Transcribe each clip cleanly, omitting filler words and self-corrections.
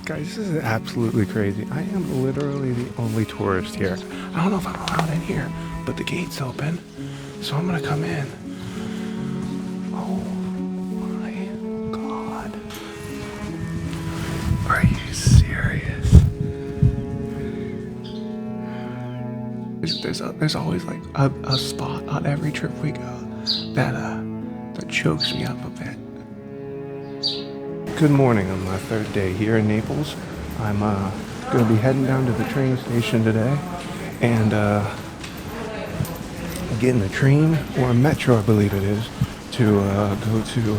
Guys, this is absolutely crazy. I am literally the only tourist here. I don't know if I'm allowed in here, but the gate's open, so I'm gonna come in. Oh my God. Are you serious? There's always like a spot on every trip we go that chokes me up a bit. Good morning on my third day here in Naples. I'm going to be heading down to the train station today and getting a train or a metro, I believe it is, to go to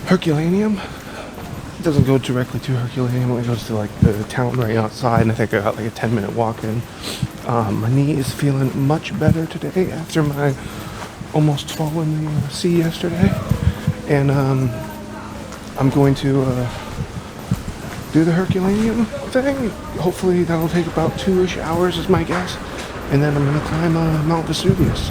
Herculaneum. It doesn't go directly to Herculaneum, it goes to like the town right outside, and I think I got like a 10-minute walk in. My knee is feeling much better today after my almost fall in the sea yesterday, and I'm going to do the Herculaneum thing. Hopefully that'll take about 2-ish hours is my guess. And then I'm going to climb Mount Vesuvius.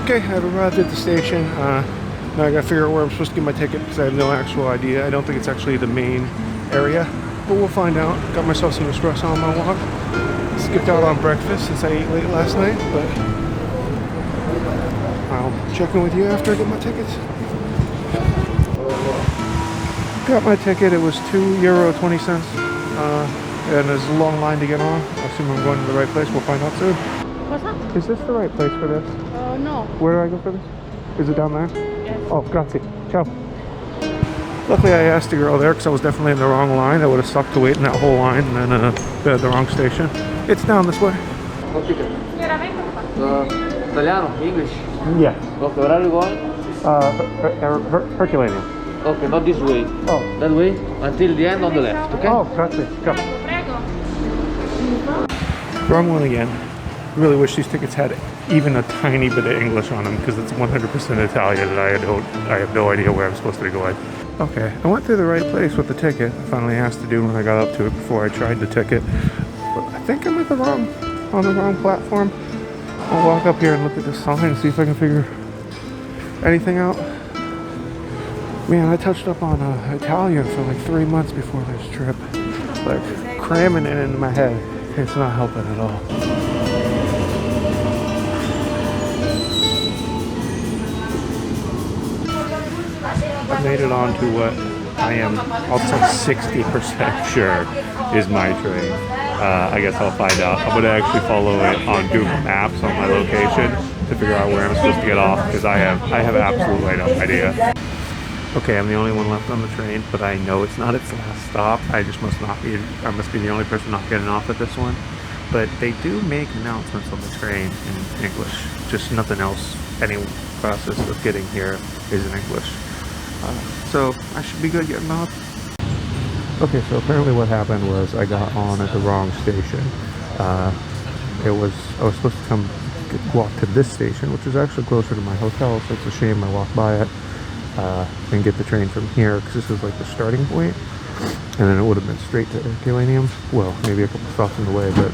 Okay, I've arrived at the station. Now I gotta figure out where I'm supposed to get my ticket because I have no actual idea. I don't think it's actually the main area, but we'll find out. Got myself some espresso on my walk. Skipped out on breakfast since I ate late last night, but I'll check in with you after I get my tickets. Got my ticket, it was €2.20, and there's a long line to get on. I assume I'm going to the right place, we'll find out soon. What's that? Is this the right place for this? No. Where do I go for this? Is it down there? Yes. Oh, grazie. Ciao. Luckily I asked the girl there because I was definitely in the wrong line. That would have sucked to wait in that whole line and then been at the wrong station. It's down this way. Italiano, English? Yes. Okay, where are you going? Herculaneum. Okay, not this way. Oh. That way, until the end on the left, okay? Oh, grazie. Ciao. Wrong one again. Really wish these tickets had even a tiny bit of English on them because it's 100% Italian and I have no idea where I'm supposed to be going. Okay, I went through the right place with the ticket. I finally asked the dude when I got up to it before I tried the ticket. But I think I'm on the wrong platform. I'll walk up here and look at this sign and see if I can figure anything out. Man, I touched up on Italian for like 3 months before this trip. Like cramming it into my head. It's not helping at all. I made it on to what I am, I'll say 60% sure is my train. I guess I'll find out. I'm going to actually follow it on Google Maps on my location to figure out where I'm supposed to get off because I have absolutely no idea. Okay, I'm the only one left on the train, but I know it's not its last stop. I must be the only person not getting off at this one. But they do make announcements on the train in English. Just nothing else. Any process of getting here is in English. So I should be good getting off. Okay, so apparently what happened was I got on at the wrong station. I was supposed to walk to this station, which is actually closer to my hotel, so it's a shame I walked by it and get the train from here because this is like the starting point, and then it would have been straight to Herculaneum. Well, maybe a couple stops in the way, but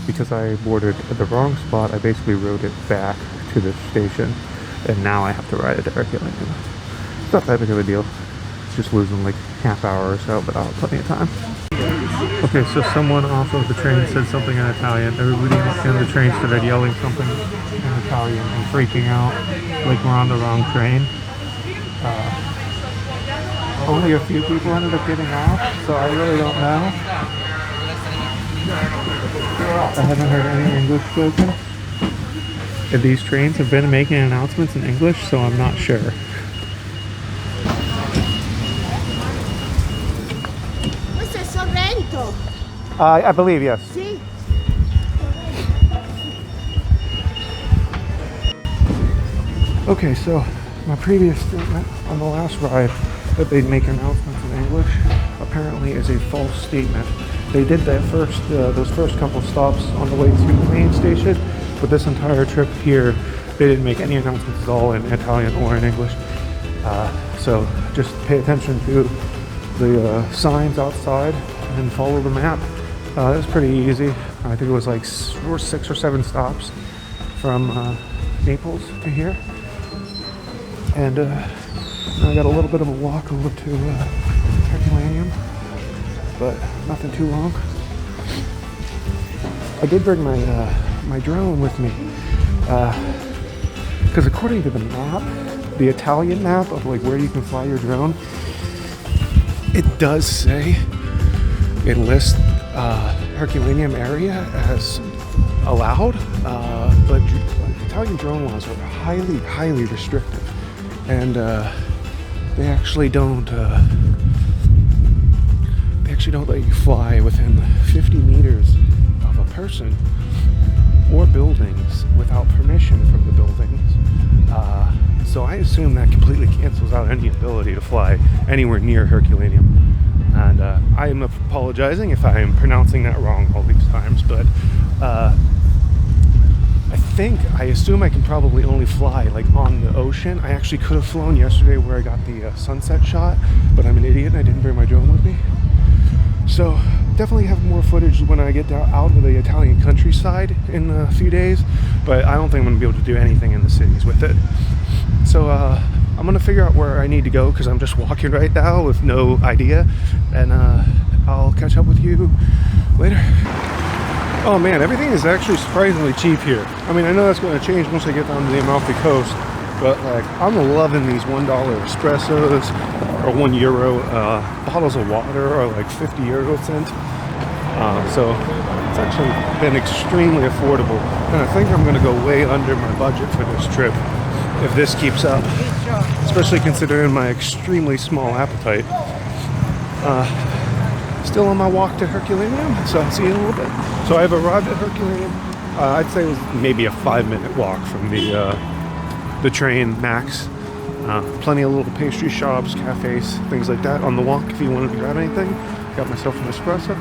because I boarded at the wrong spot, I basically rode it back to the station, and now I have to ride it to Herculaneum. It's not that big of a deal. Just losing like half hour or so, but I'll have plenty of time. Okay, so someone off of the train said something in Italian. Everybody on the train started yelling something in Italian and freaking out like we're on the wrong train. Only a few people ended up getting off, so I really don't know. I haven't heard any English spoken. And these trains have been making announcements in English, so I'm not sure. I believe, yes. Sí. Okay, so my previous statement on the last ride that they'd make announcements in English apparently is a false statement. They did that those first couple stops on the way to the main station, but this entire trip here, they didn't make any announcements at all in Italian or in English. So just pay attention to the signs outside and follow the map. It was pretty easy. I think it was like 6 or 7 stops from Naples to here. And I got a little bit of a walk over to Herculaneum, but nothing too long. I did bring my drone with me, because according to the map, the Italian map of like where you can fly your drone, it does say, it lists Herculaneum area as allowed, but Italian drone laws are highly restrictive, and they actually don't let you fly within 50 meters of a person or buildings without permission from the buildings. So I assume that completely cancels out any ability to fly anywhere near Herculaneum. And I am apologizing if I am pronouncing that wrong all these times, but I assume I can probably only fly like on the ocean. I actually could have flown yesterday where I got the sunset shot, but I'm an idiot and I didn't bring my drone with me. So definitely have more footage when I get out of the Italian countryside in a few days, but I don't think I'm going to be able to do anything in the cities with it. So I'm going to figure out where I need to go because I'm just walking right now with no idea, and I'll catch up with you later. Oh man, everything is actually surprisingly cheap here. I mean, I know that's going to change once I get down to the Amalfi Coast, but like I'm loving these $1 espressos or €1. Bottles of water are like 50 euro cents. So it's actually been extremely affordable, and I think I'm going to go way under my budget for this trip if this keeps up, especially considering my extremely small appetite. Still on my walk to Herculaneum, so I'll see you in a little bit. So I've arrived at Herculaneum. I'd say it was maybe a 5-minute walk from the train max. Plenty of little pastry shops, cafes, things like that on the walk if you wanted to grab anything. Got myself an espresso,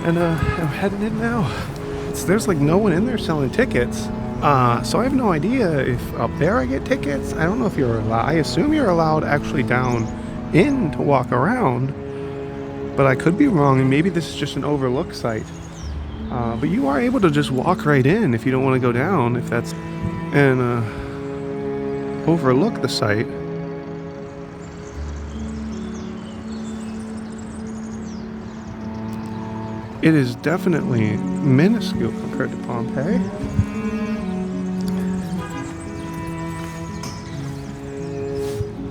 and I'm heading in now. There's like no one in there selling tickets, so I have no idea if up there I get tickets. I don't know if you're allowed. I assume you're allowed actually down in to walk around, but I could be wrong, and maybe this is just an overlook site. But you are able to just walk right in if you don't want to go down, if that's and overlook the site. It is definitely minuscule compared to Pompeii.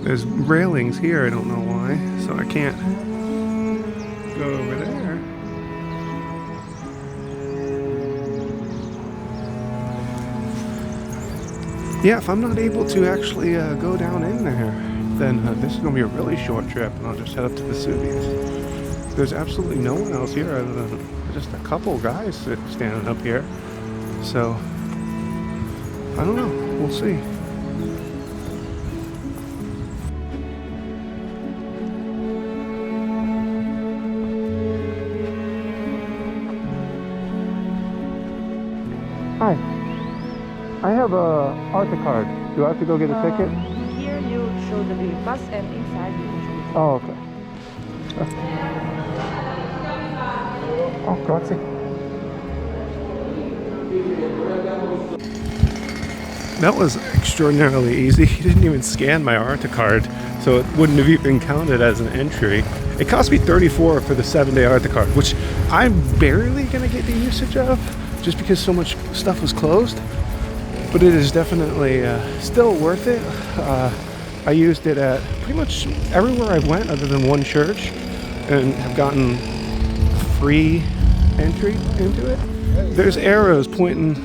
There's railings here, I don't know why, so I can't go over there. Yeah, if I'm not able to actually go down in there, then this is going to be a really short trip, and I'll just head up to Vesuvius. There's absolutely no one else here other than just a couple guys standing up here. So, I don't know. We'll see. Hi. I have a Arta card. Do I have to go get a ticket? Here you show the daily pass, and inside you can choose. Oh, okay. Oh, grazie. That was extraordinarily easy. He didn't even scan my Arta card, so it wouldn't have even counted as an entry. It cost me $34 for the 7-day Arta card, which I'm barely going to get the usage of, just because so much stuff was closed. But it is definitely still worth it. I used it at pretty much everywhere I went other than one church, and have gotten free entry into it. There's arrows pointing,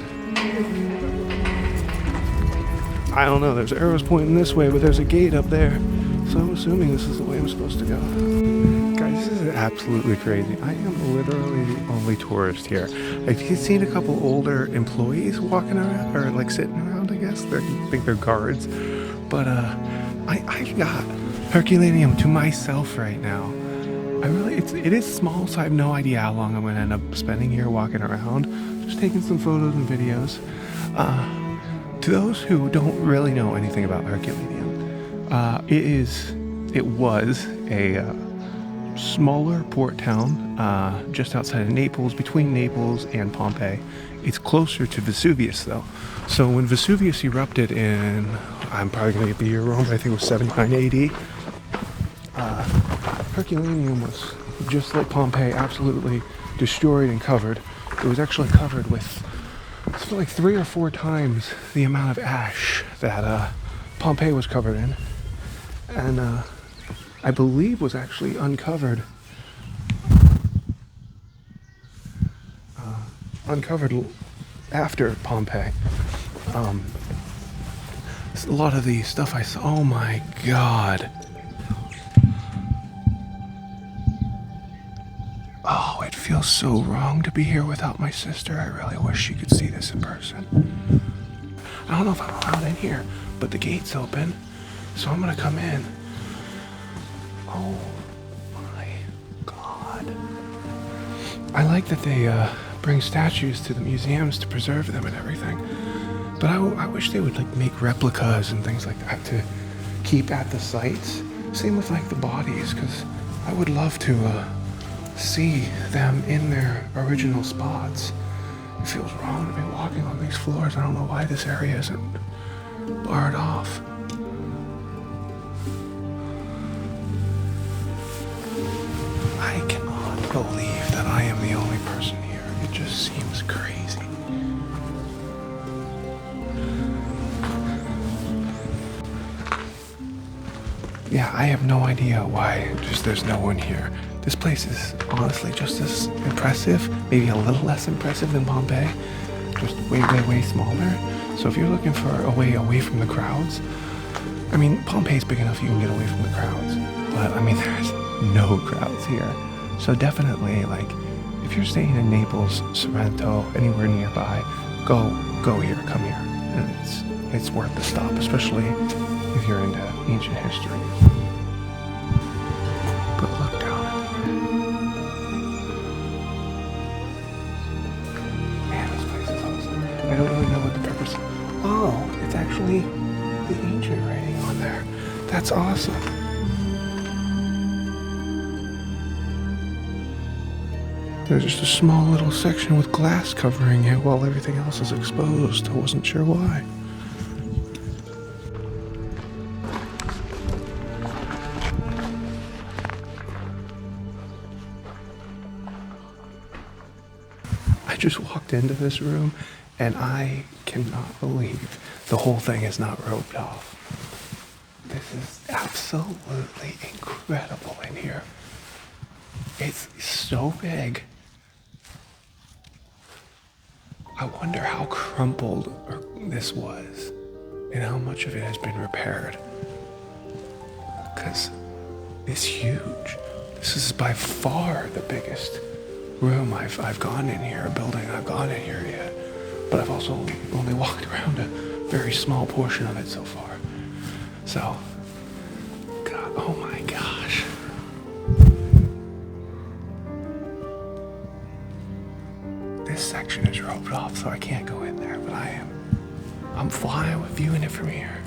I don't know, there's arrows pointing this way, but there's a gate up there. So I'm assuming this is the way I'm supposed to go. Guys, this is absolutely crazy. I am literally the only tourist here. I've seen a couple older employees walking around, or like sitting around, I guess. I think they're guards. But I've got Herculaneum to myself right now. It is small, so I have no idea how long I'm going to end up spending here walking around. Just taking some photos and videos. To those who don't really know anything about Herculaneum, it was a smaller port town just outside of Naples, between Naples and Pompeii. It's closer to Vesuvius though. So when Vesuvius erupted in, I'm probably going to get the year wrong, but I think it was 79 AD, Herculaneum was just like Pompeii, absolutely destroyed and covered. It was actually covered with like 3 or 4 times the amount of ash that Pompeii was covered in. And I believe was actually uncovered after Pompeii. A lot of the stuff I saw, oh my god. Oh, it feels so wrong to be here without my sister. I really wish she could see this in person. I don't know if I'm allowed in here, but the gate's open, so I'm gonna come in. Oh my god. I like that they bring statues to the museums to preserve them and everything, but I wish they would like make replicas and things like that to keep at the sites. Same with like the bodies, because I would love to see them in their original spots. It feels wrong to be walking on these floors. I don't know why this area isn't barred off. I cannot believe that I am the only person here. It just seems crazy. Yeah, I have no idea why just there's no one here. This place is honestly just as impressive, maybe a little less impressive than Pompeii, just way, way, way smaller. So if you're looking for a way away from the crowds, I mean, Pompeii's big enough you can get away from the crowds, but I mean, there's no crowds here. So definitely, like, if you're staying in Naples, Sorrento, anywhere nearby, go here, come here. And it's worth the stop, especially if you're into ancient history. But look down at it. Man, this place is awesome. I don't really know what the purpose. Oh, it's actually the ancient writing on there. That's awesome. There's just a small little section with glass covering it while everything else is exposed. I wasn't sure why. I just walked into this room and I cannot believe the whole thing is not roped off. This is absolutely incredible in here. It's so big. I wonder how crumpled this was and how much of it has been repaired. Because it's huge. This is by far the biggest room I've gone in here, a building I've gone in here yet. But I've also only walked around a very small portion of it so far. So, God, oh my gosh. This section is roped off, so I can't go in there, but I'm flying with viewing it from here.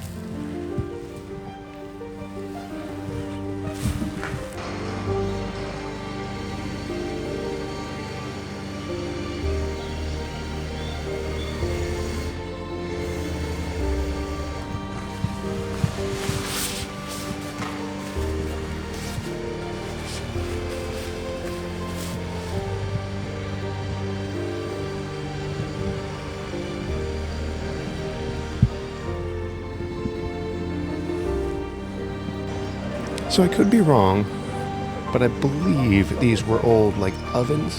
So I could be wrong, but I believe these were old, like, ovens.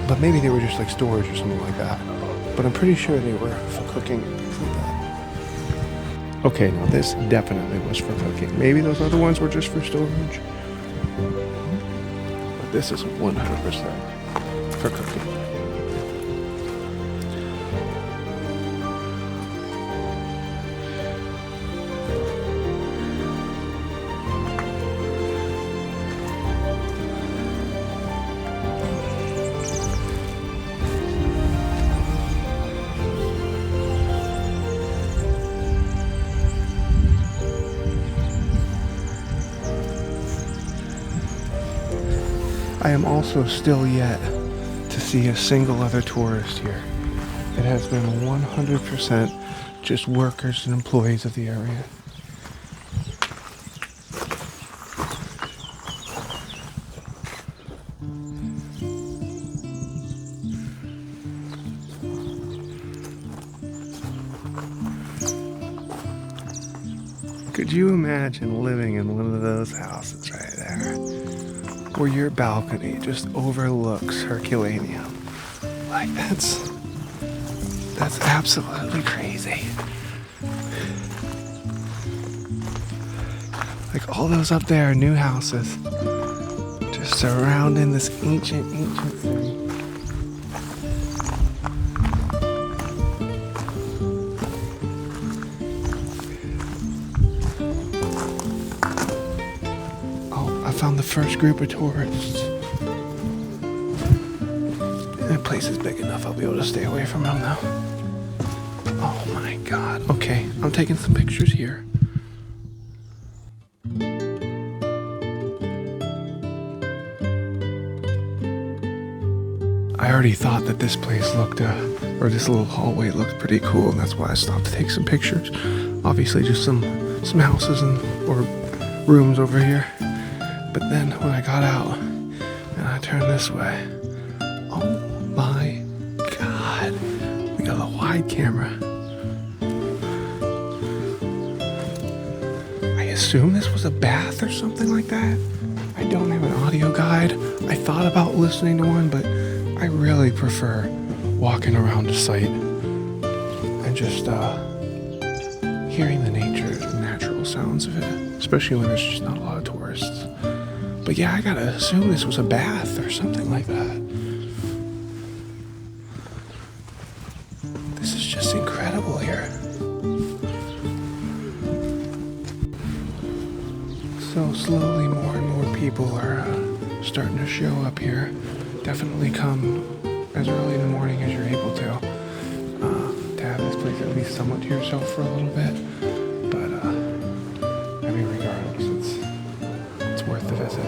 But maybe they were just like storage or something like that. But I'm pretty sure they were for cooking, things like that. Okay, now this definitely was for cooking. Maybe those other ones were just for storage. But this is 100% for cooking. I am also still yet to see a single other tourist here. It has been 100% just workers and employees of the area. Could you imagine living in one of those houses right there, where your balcony just overlooks Herculaneum? Like, that's absolutely crazy. Like, all those up there are new houses, just surrounding this ancient city. I found the first group of tourists. That place is big enough, I'll be able to stay away from them now. Oh my god. Okay, I'm taking some pictures here. I already thought that this place looked, or this little hallway looked pretty cool, and that's why I stopped to take some pictures. Obviously just some houses or rooms over here. But then when I got out and I turned this way, oh my god, we got a wide camera. I assume this was a bath or something like that. I don't have an audio guide. I thought about listening to one, but I really prefer walking around the site and just hearing the nature and natural sounds of it, especially when there's just not a lot of tourists. But yeah, I gotta assume this was a bath or something like that. This is just incredible here. So slowly more and more people are starting to show up here. Definitely come as early in the morning as you're able to have this place at least somewhat to yourself for a little bit. But I mean, regardless, it's worth the visit.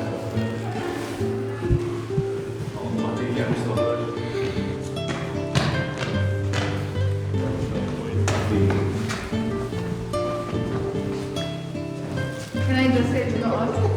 Can I just say to the audience?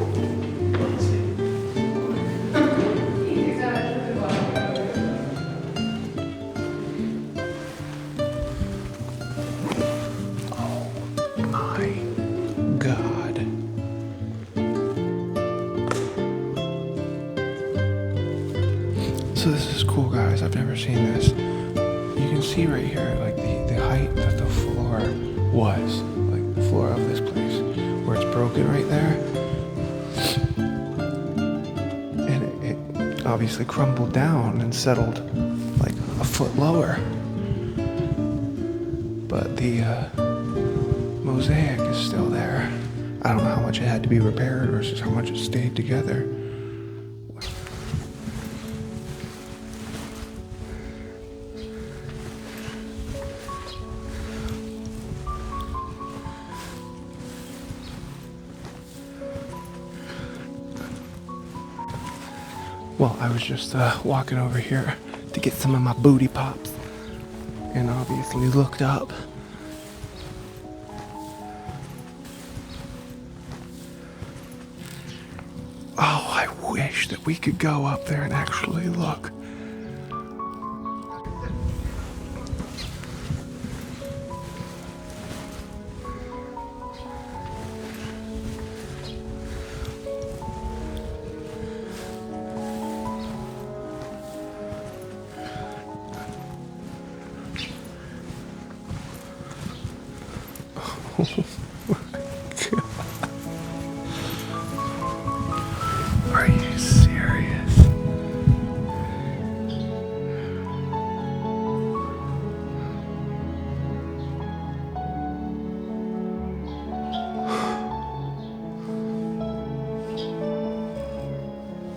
So this is cool, guys. I've never seen this. You can see right here, like the height that the floor was, like the floor of this place, where it's broken right there. And it obviously crumbled down and settled like a foot lower. But the mosaic is still there. I don't know how much it had to be repaired versus how much it stayed together. Well, I was just walking over here to get some of my booty pops, and obviously looked up. Oh, I wish that we could go up there and actually look. Oh my God. Are you serious?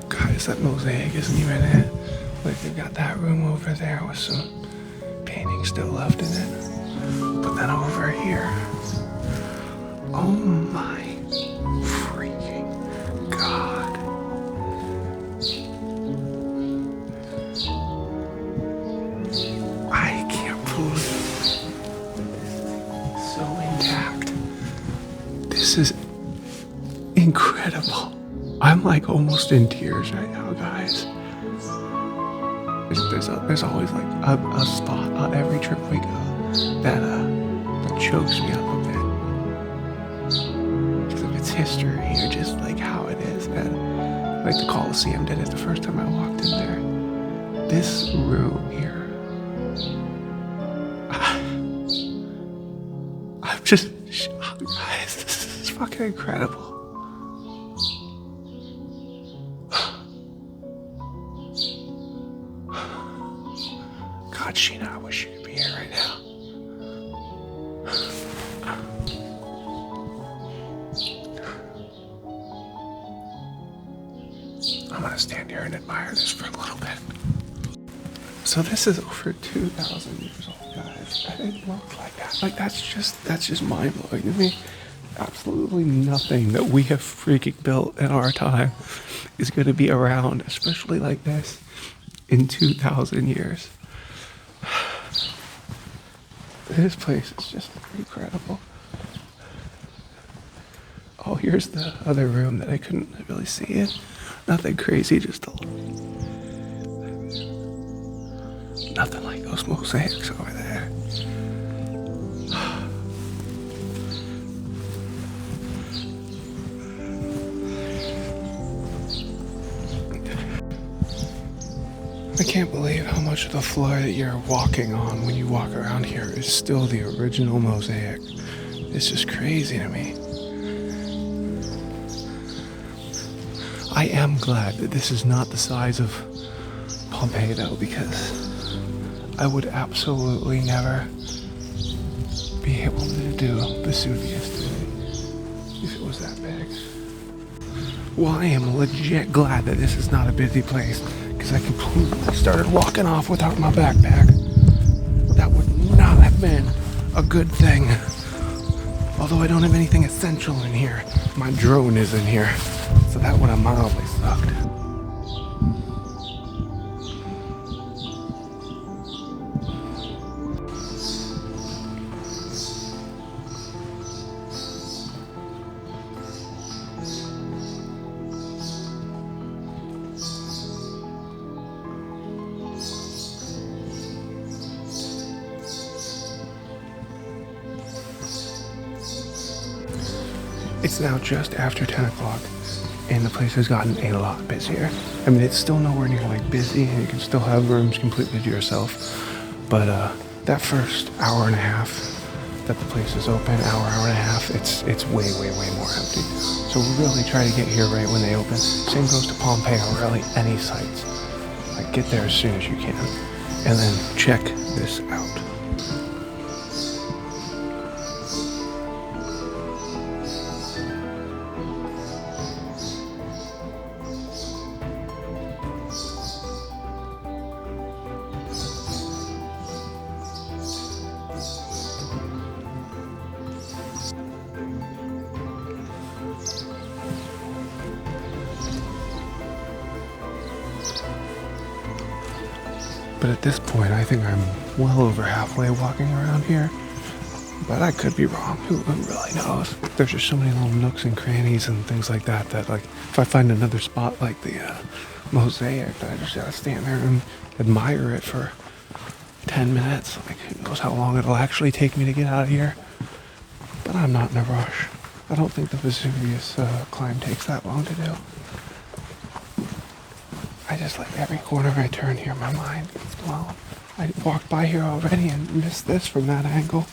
Guys, that mosaic isn't even it. Like, they've got that room over there with some painting still left in it. But then over here, oh my freaking God. I'm like almost in tears right now, guys. There's always like a spot on every trip we go that chokes me up a bit. Because of its history or just like how it is. And like the Colosseum did it the first time I walked in there. This room here. I'm just shocked, guys. This is fucking incredible. God, Sheena, I wish you could be here right now. I'm gonna stand here and admire this for a little bit. So this is over 2,000 years old, guys. I didn't look like that. Like that's just mind-blowing to me. Absolutely nothing that we have freaking built in our time is gonna be around, especially like this, in 2,000 years. This place is just incredible. Oh, here's the other room that I couldn't really see it. Nothing crazy, just nothing like those mosaics over there. I can't believe how much of the floor that you're walking on when you walk around here is still the original mosaic. It's just crazy to me. I am glad that this is not the size of Pompeii though, because I would absolutely never be able to do Vesuvius today if it was that big. Well, I am legit glad that this is not a busy place, because I completely started walking off without my backpack. That would not have been a good thing. Although I don't have anything essential in here. My drone is in here, so that would have mildly sucked. It's now just after 10 o'clock, and the place has gotten a lot busier. I mean, it's still nowhere near like busy, and you can still have rooms completely to yourself. But that first hour and a half that the place is open, hour and a half, it's way more empty. So really try to get here right when they open. Same goes to Pompeii or really any sites. Like get there as soon as you can, and then check this out. But at this point, I think I'm well over halfway walking around here. But I could be wrong. Who really knows? There's just so many little nooks and crannies and things like that that, like, if I find another spot like the mosaic, I just gotta stand there and admire it for 10 minutes. Like, who knows how long it'll actually take me to get out of here. But I'm not in a rush. I don't think the Vesuvius climb takes that long to do. I just like every corner I turn here, my mind gets blown. I walked by here already and missed this from that angle.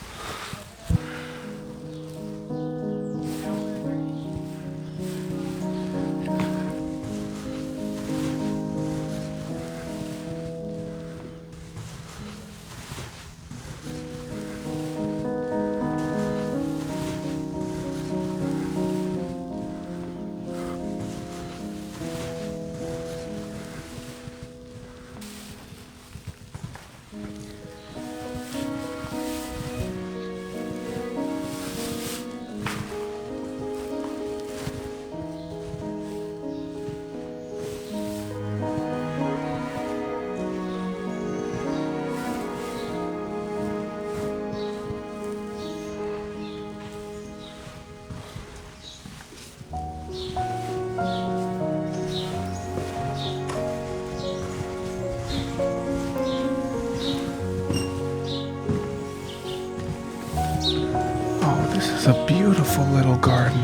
beautiful little garden.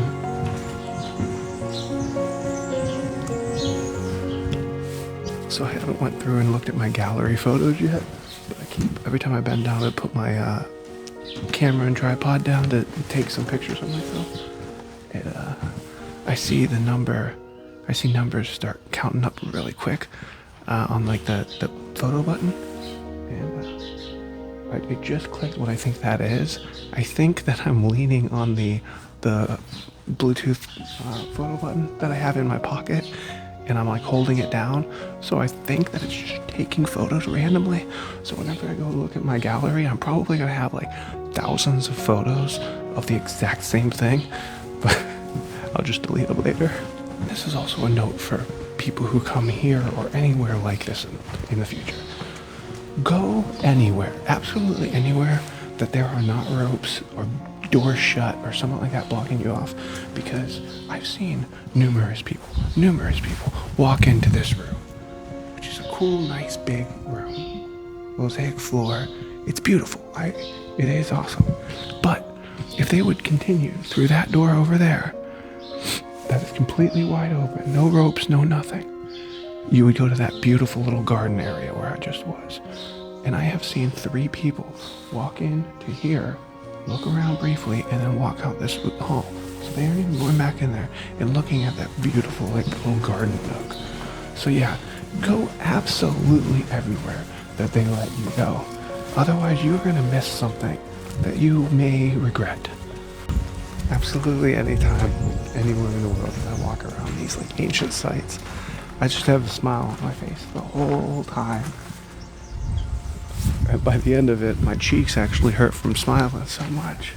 So I haven't went through and looked at my gallery photos yet, but every time I bend down I put my camera and tripod down to take some pictures of myself. I see numbers start counting up really quick on like the photo button, and I just clicked what I think that is. I think that I'm leaning on the Bluetooth photo button that I have in my pocket, and I'm like holding it down. So I think that it's just taking photos randomly. So whenever I go look at my gallery, I'm probably gonna have like thousands of photos of the exact same thing, but I'll just delete them later. This is also a note for people who come here or anywhere like this in the future. Go anywhere, absolutely anywhere, that there are not ropes or doors shut or something like that blocking you off, because I've seen numerous people walk into this room, which is a cool, nice, big room. Mosaic floor. It's beautiful. It is awesome. But if they would continue through that door over there, that is completely wide open, no ropes, no nothing, you would go to that beautiful little garden area where I just was. And I have seen 3 people walk in to here, look around briefly, and then walk out this hall. So they aren't even going back in there and looking at that beautiful like little garden nook. So yeah, go absolutely everywhere that they let you go. Otherwise you're gonna miss something that you may regret. Absolutely anytime, anywhere in the world that I walk around these like ancient sites, I just have a smile on my face the whole time. And by the end of it, my cheeks actually hurt from smiling so much.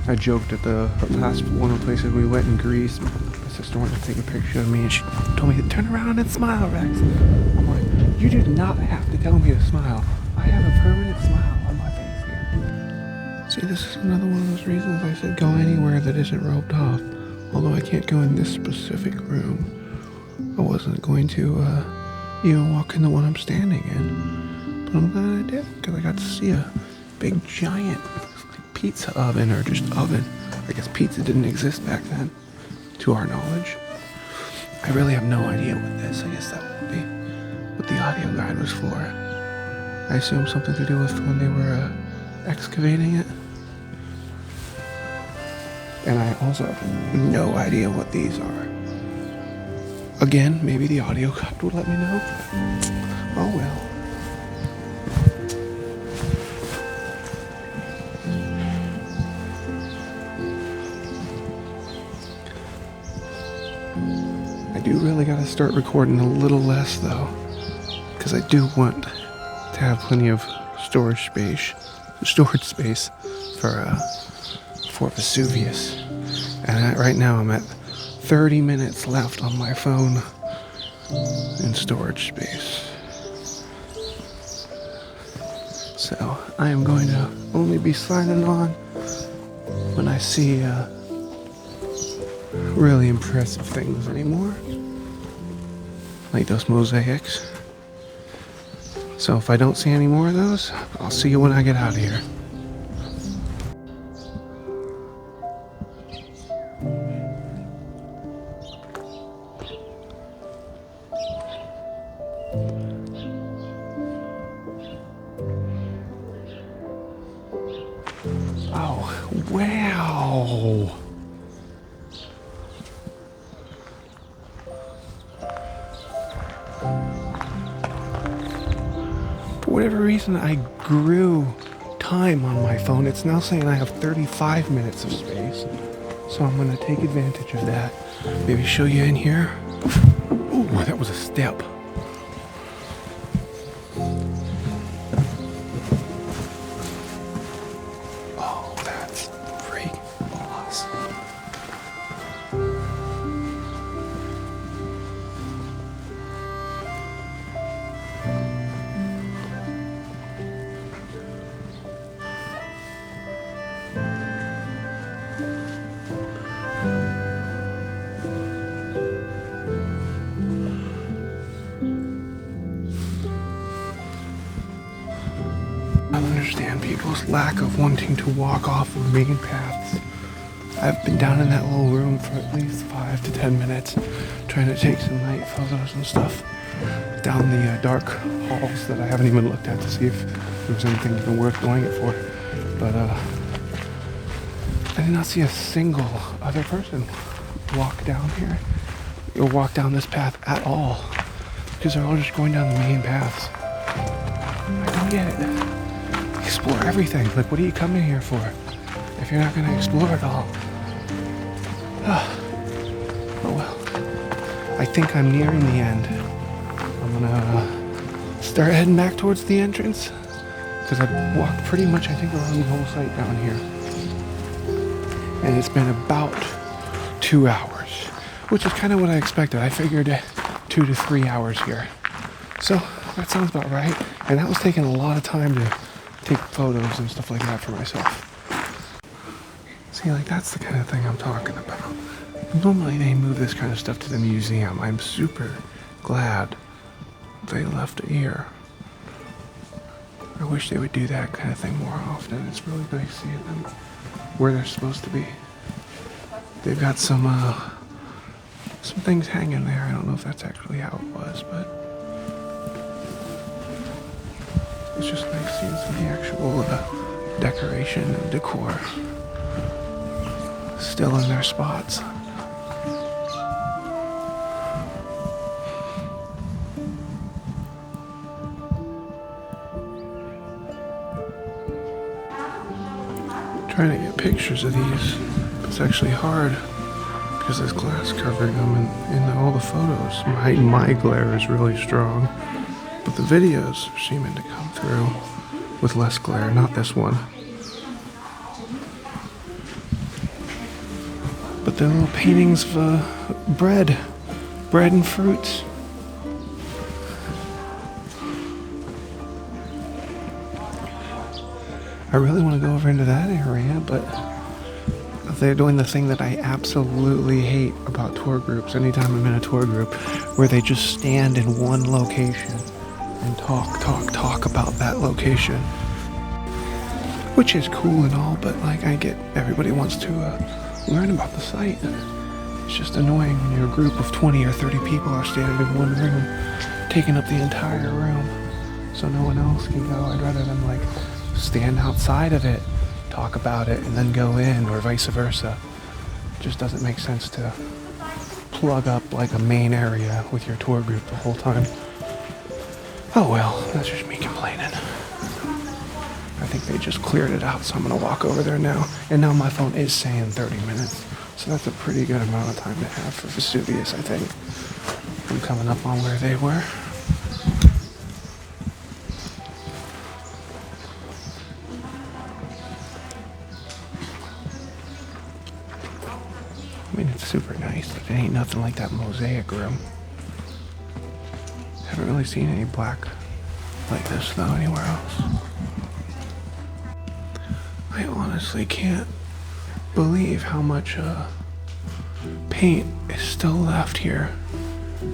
I joked at the last one of the places we went in Greece. My sister wanted to take a picture of me and she told me to turn around and smile, Rex. I'm like, you do not have to tell me to smile. I have a permanent smile on my face here. See, this is another one of those reasons I said go anywhere that isn't roped off. Although I can't go in this specific room. I wasn't going to even walk in the one I'm standing in. But I'm glad I did, because I got to see a big giant pizza oven, or just oven. I guess pizza didn't exist back then, to our knowledge. I really have no idea what this, I guess that would be what the audio guide was for. I assume something to do with when they were excavating it. And I also have no idea what these are. Again, maybe the audio guide would let me know. Oh well. I do really gotta start recording a little less though, because I do want to have plenty of storage space for Vesuvius. And right now I'm at 30 minutes left on my phone in storage space. So I am going to only be signing on when I see really impressive things anymore, like those mosaics. So if I don't see any more of those, I'll see you when I get out of here. Oh, wow. For whatever reason, I grew time on my phone. It's now saying I have 35 minutes of space. So I'm going to take advantage of that. Maybe show you in here. Ooh, that was a step. Oh, that's freaking awesome. this lack of wanting to walk off of main paths. I've been down in that little room for at least 5 to 10 minutes trying to take some night photos and stuff down the dark halls that I haven't even looked at to see if there was anything even worth doing it for. But I did not see a single other person walk down here or walk down this path at all because they're all just going down the main paths. I don't get it. Explore everything. Like, what are you coming here for if you're not going to explore it all? Oh well. I think I'm nearing the end. I'm gonna start heading back towards the entrance because I've walked pretty much, I think, around the whole site down here. And it's been about 2 hours, which is kind of what I expected. I figured 2 to 3 hours here. So that sounds about right. And that was taking a lot of time to take photos and stuff like that for myself. See, like, that's the kind of thing I'm talking about. Normally they move this kind of stuff to the museum. I'm super glad they left it here. I wish they would do that kind of thing more often. It's really nice seeing them where they're supposed to be. They've got some things hanging there. I don't know if that's actually how it was, but it's just nice seeing some of the actual decoration and decor still in their spots. Trying to get pictures of these, it's actually hard because there's glass covering them and all the photos. My glare is really strong, but the videos are seeming to come through with less glare, not this one. But they're little paintings of bread and fruits. I really want to go over into that area, but they're doing the thing that I absolutely hate about tour groups anytime I'm in a tour group, where they just stand in one location and talk about that location. Which is cool and all, but like, I get everybody wants to learn about the site. It's just annoying when you're a group of 20 or 30 people are standing in one room, taking up the entire room, so no one else can go. I'd rather them like stand outside of it, talk about it, and then go in, or vice versa. It just doesn't make sense to plug up like a main area with your tour group the whole time. Oh well, that's just me complaining. I think they just cleared it out, so I'm gonna walk over there now. And now my phone is saying 30 minutes, so that's a pretty good amount of time to have for Vesuvius, I think. I'm coming up on where they were. I mean, it's super nice, but it ain't nothing like that mosaic room. Haven't really seen any black like this though anywhere else. I honestly can't believe how much paint is still left here.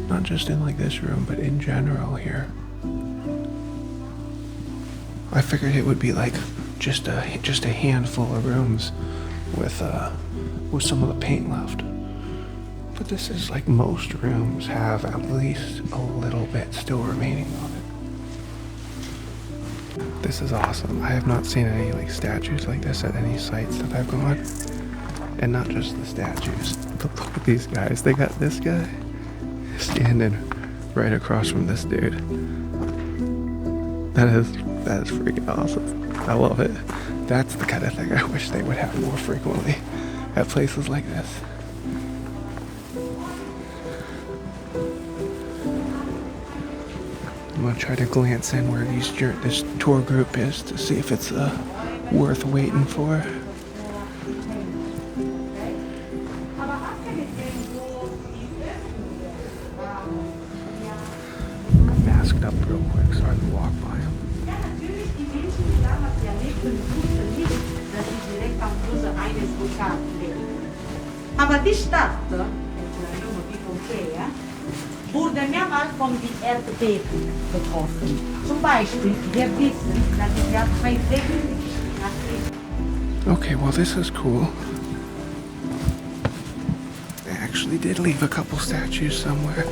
Not just in like this room, but in general here. I figured it would be like just a handful of rooms with some of the paint left. But this is like most rooms have at least a little bit still remaining on it. This is awesome. I have not seen any like statues like this at any sites that I've gone. And not just the statues, but look at these guys. They got this guy standing right across from this dude. That is freaking awesome. I love it. That's the kind of thing I wish they would have more frequently at places like this. I'm gonna try to glance in where this tour group is to see if it's worth waiting for. I'm masked up real quick so I can walk by them. Aber die Stadt, die Pompeii, wurde mehrmals von den Erdbeben betroffen. Zum Beispiel, wir wissen, dass im Jahr 2006 Okay, well this is cool. They actually did leave a couple statues somewhere.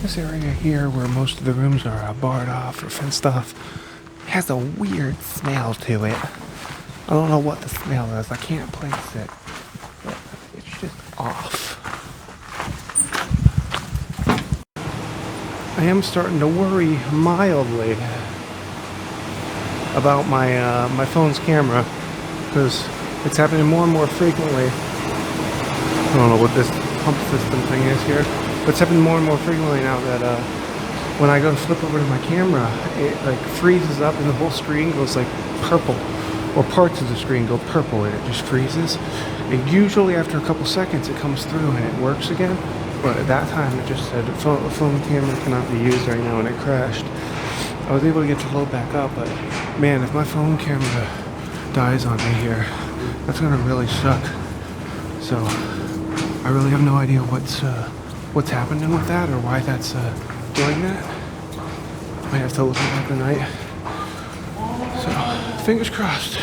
This area here, where most of the rooms are barred off or fenced off, has a weird smell to it. I don't know what the smell is. I can't place it. But it's just off. I am starting to worry mildly about my phone's camera, because it's happening more and more frequently. I don't know what this pump system thing is here. But it's happening more and more frequently now that when I go to flip over to my camera, it like freezes up and the whole screen goes like purple, or parts of the screen go purple and it just freezes. And usually after a couple seconds it comes through and it works again. But at that time it just said phone camera cannot be used right now, and it crashed. I was able to get to load back up, but man, if my phone camera dies on me here, that's gonna really suck. So I really have no idea what's happening with that or why that's doing that. Might have to look at that tonight. So fingers crossed.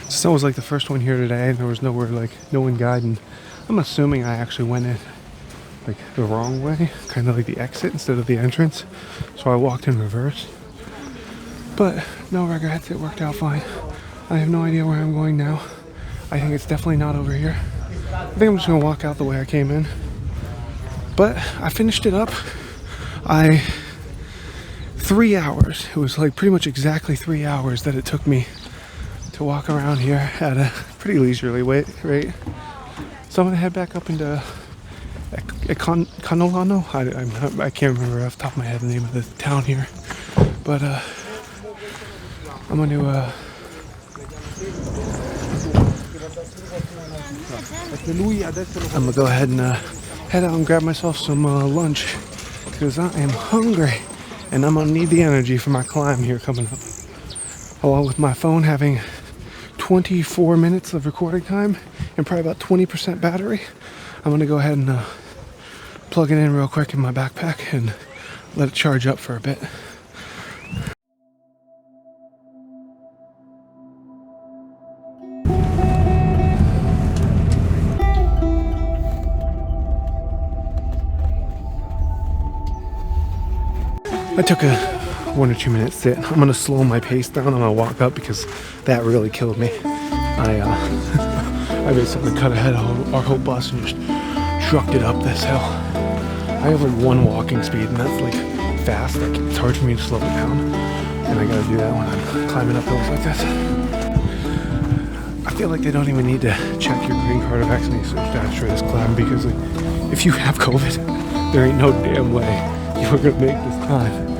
Since I was like the first one here today and there was nowhere, like no one guiding, I'm assuming I actually went in like the wrong way, kind of like the exit instead of the entrance. So I walked in reverse. But no regrets, it worked out fine. I have no idea where I'm going now. I think it's definitely not over here. I think I'm just gonna walk out the way I came in. But I finished it up. 3 hours. It was like pretty much exactly 3 hours that it took me to walk around here at a pretty leisurely rate. So I'm gonna head back up into Herculaneum. I can't remember off the top of my head the name of the town here. But I'm gonna go ahead and head out and grab myself some lunch, because I am hungry and I'm gonna need the energy for my climb here coming up. Along with my phone having 24 minutes of recording time and probably about 20% battery, I'm gonna go ahead and plug it in real quick in my backpack and let it charge up for a bit. I took a 1 or 2 minute sit. I'm gonna slow my pace down. I'm gonna walk up because that really killed me. I basically cut ahead of our whole bus and just trucked it up this hill. I have like 1 walking speed, and that's like fast. Like it's hard for me to slow it down, and I gotta do that when I'm climbing up hills like this. I feel like they don't even need to check your green card or vaccination status for this climb, because like, if you have COVID, there ain't no damn way you were gonna make this time.